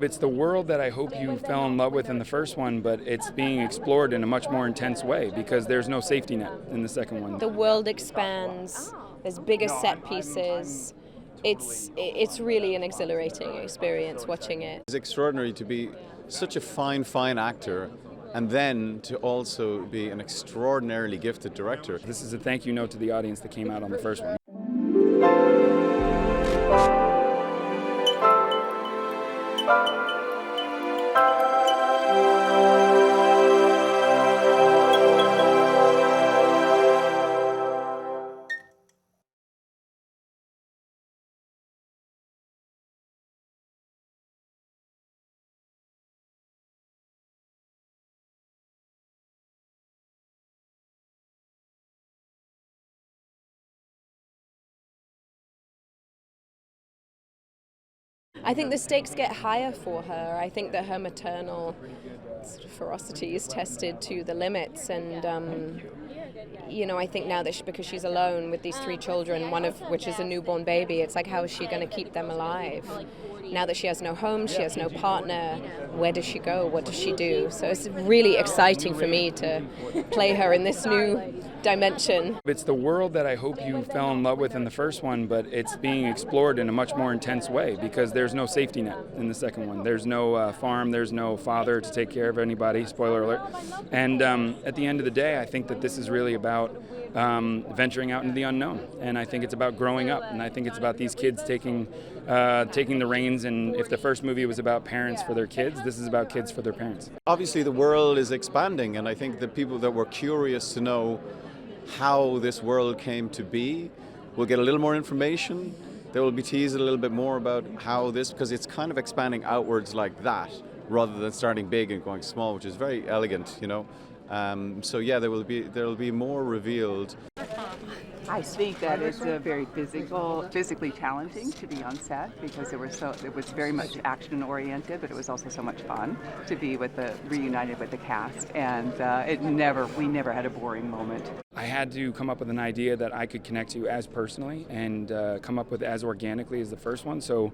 It's the world that I hope you fell in love with in the first one, but it's being explored in a much more intense way because there's no safety net in the second one. The world expands, there's bigger set pieces. It's really an exhilarating experience watching it. It's extraordinary to be such a fine actor and then to also be an extraordinarily gifted director. This is a thank you note to the audience that came out on the first one. I think the stakes get higher for her. I think that her maternal sort of ferocity is tested to the limits, and I think now that because she's alone with these 3 children, one of which is a newborn baby, it's like, how is she going to keep them alive? Now that she has no home, she has no partner, where does she go? What does she do? So it's really exciting for me to play her in this new dimension. It's the world that I hope you fell in love with in the first one, but it's being explored in a much more intense way because there's no safety net in the second one. There's no farm, there's no father to take care of anybody, spoiler alert. And at the end of the day, I think that this is really about venturing out into the unknown. And I think it's about growing up, and I think it's about these kids taking the reins. And if the first movie was about parents for their kids, this is about kids for their parents. Obviously the world is expanding, and I think the people that were curious to know how this world came to be will get a little more information. They will be teased a little bit more about how this, because it's kind of expanding outwards like that rather than starting big and going small, which is very elegant, So yeah, there will be more revealed. I think that it's very physically challenging to be on set because it was very much action oriented, but it was also so much fun to be reunited with the cast, and we never had a boring moment. I had to come up with an idea that I could connect to as personally and come up with as organically as the first one. So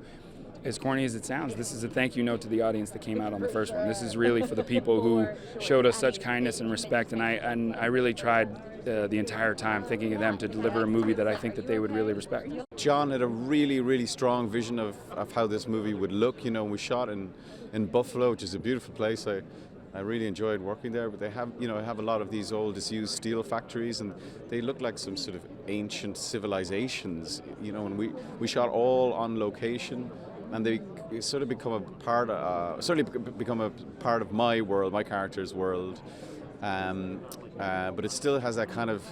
as corny as it sounds, this is a thank you note to the audience that came out on the first one. This is really for the people who showed us such kindness and respect, and I really tried the entire time thinking of them to deliver a movie that I think that they would really respect. John had a really strong vision of how this movie would look. We shot in Buffalo, which is a beautiful place. I really enjoyed working there, but they have a lot of these old disused steel factories, and they look like some sort of ancient civilizations, and we shot all on location. And they sort of become a part of my world, my character's world. But it still has that kind of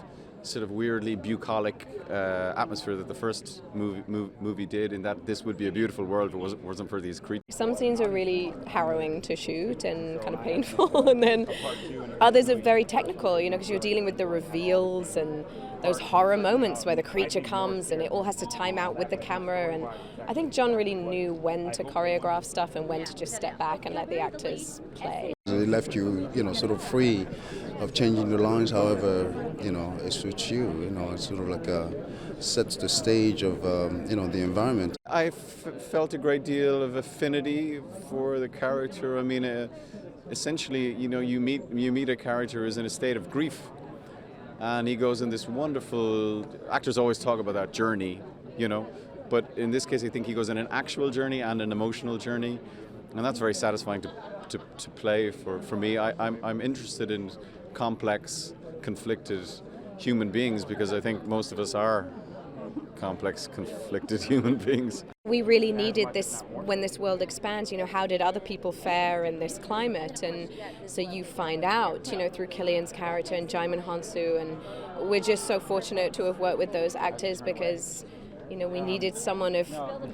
sort of weirdly bucolic atmosphere that the first movie did, in that this would be a beautiful world if it wasn't for these creatures. Some scenes are really harrowing to shoot and kind of painful, and then others are very technical, because you're dealing with the reveals and those horror moments where the creature comes and it all has to time out with the camera. And I think John really knew when to choreograph stuff and when to just step back and let the actors play. It left you, sort of free of changing the lines however, it suits you. It's sort of like sets the stage of, the environment. I felt a great deal of affinity for the character. I mean, essentially, you meet a character who's in a state of grief. And he goes in this wonderful, actors always talk about that journey, but in this case I think he goes in an actual journey and an emotional journey, and that's very satisfying to play for me. I'm interested in complex, conflicted human beings because I think most of us are complex, conflicted human beings. We really needed this when this world expands. How did other people fare in this climate? And so you find out, through Cillian's character and Jaimin Hansu, and we're just so fortunate to have worked with those actors because, we needed someone of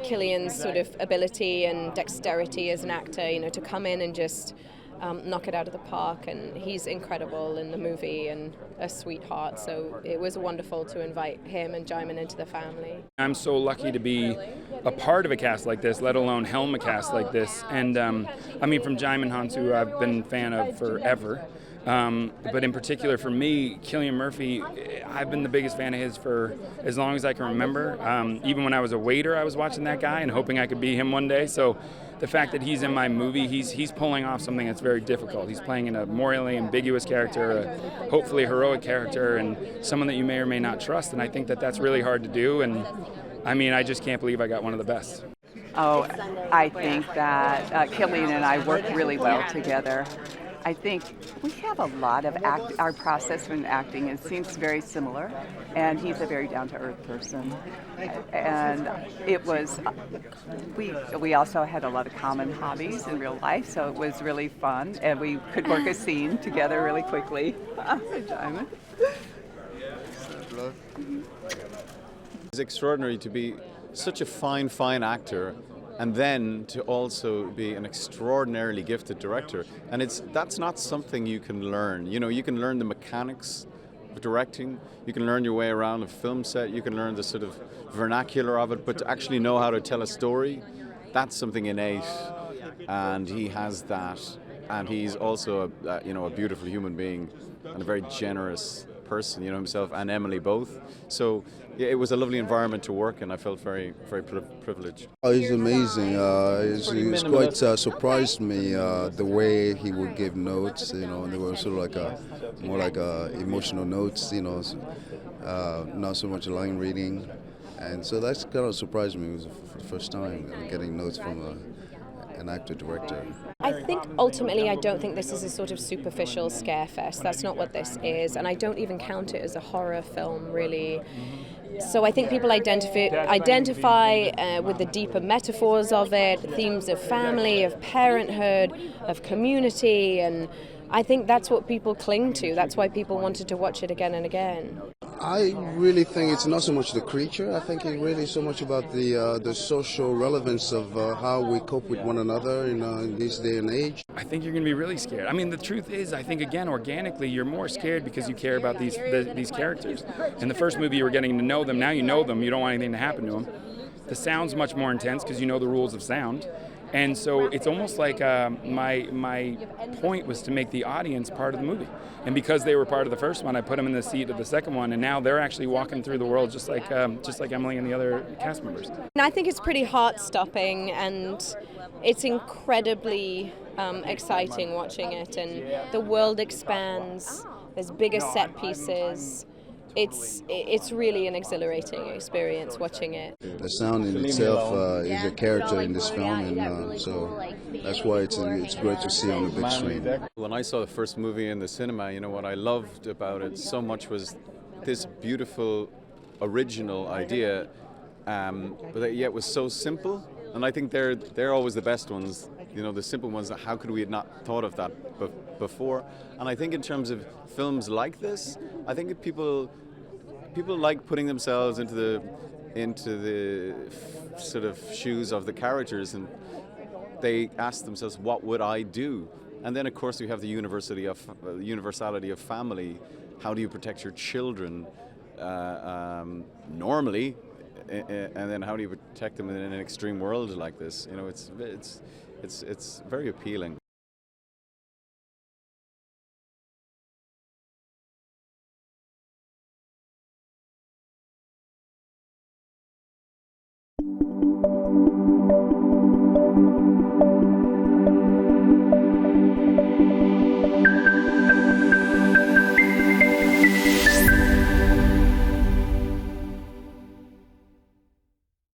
Cillian's sort of ability and dexterity as an actor, to come in and just knock it out of the park, and he's incredible in the movie and a sweetheart, so it was wonderful to invite him and Jaimin into the family. I'm so lucky to be a part of a cast like this, let alone helm a cast like this, and from Jaimin Hansu I've been a fan of forever. But in particular for me, Cillian Murphy, I've been the biggest fan of his for as long as I can remember. Even when I was a waiter, I was watching that guy and hoping I could be him one day. So the fact that he's in my movie, he's pulling off something that's very difficult. He's playing in a morally ambiguous character, a hopefully heroic character, and someone that you may or may not trust. And I think that that's really hard to do. And I mean, I just can't believe I got one of the best. Oh, I think that Killian and I work really well together. I think we have a lot of our process when acting seems very similar, and he's a very down-to-earth person. And it was, we also had a lot of common hobbies in real life, so it was really fun, and we could work a scene together really quickly. Diamond. It's extraordinary to be such a fine actor, and then to also be an extraordinarily gifted director. And that's not something you can learn. You know, you can learn the mechanics of directing, you can learn your way around a film set, you can learn the sort of vernacular of it, but to actually know how to tell a story, that's something innate. And he has that. And he's also a beautiful human being and a very generous person, himself and Emily both. So yeah, it was a lovely environment to work in. I felt very, very privileged. Oh, he's amazing. He's quite surprised me the way he would give notes. They were sort of more like emotional notes. Not so much line reading, and so that's kind of surprised me. It was the first time getting notes from an actor-director. I think ultimately I don't think this is a sort of superficial scare fest. That's not what this is, and I don't even count it as a horror film, really. So I think people identify with the deeper metaphors of it, themes of family, of parenthood, of community, and I think that's what people cling to. That's why people wanted to watch it again and again. I really think it's not so much the creature. I think it's really so much about the social relevance of how we cope with one another in this day and age. I think you're going to be really scared. I mean, the truth is, I think, again, organically, you're more scared because you care about these characters. In the first movie, you were getting to know them. Now you know them. You don't want anything to happen to them. The sound's much more intense because you know the rules of sound. And so it's almost like my point was to make the audience part of the movie. And because they were part of the first one, I put them in the seat of the second one, and now they're actually walking through the world just like Emily and the other cast members. And I think it's pretty heart-stopping, and it's incredibly exciting watching it. And the world expands. There's bigger set pieces. It's really an exhilarating experience watching it. The sound in itself is a character in this film, and so that's why it's great to see on the big screen. When I saw the first movie in the cinema, what I loved about it so much was this beautiful, original idea, but yet was so simple. And I think they're always the best ones, the simple ones. How could we have not thought of that before? And I think in terms of films like this, I think people like putting themselves into the sort of shoes of the characters, and they ask themselves, what would I do? And then of course you have the universality of family. How do you protect your children normally, and then how do you protect them in an extreme world like this? It's very appealing.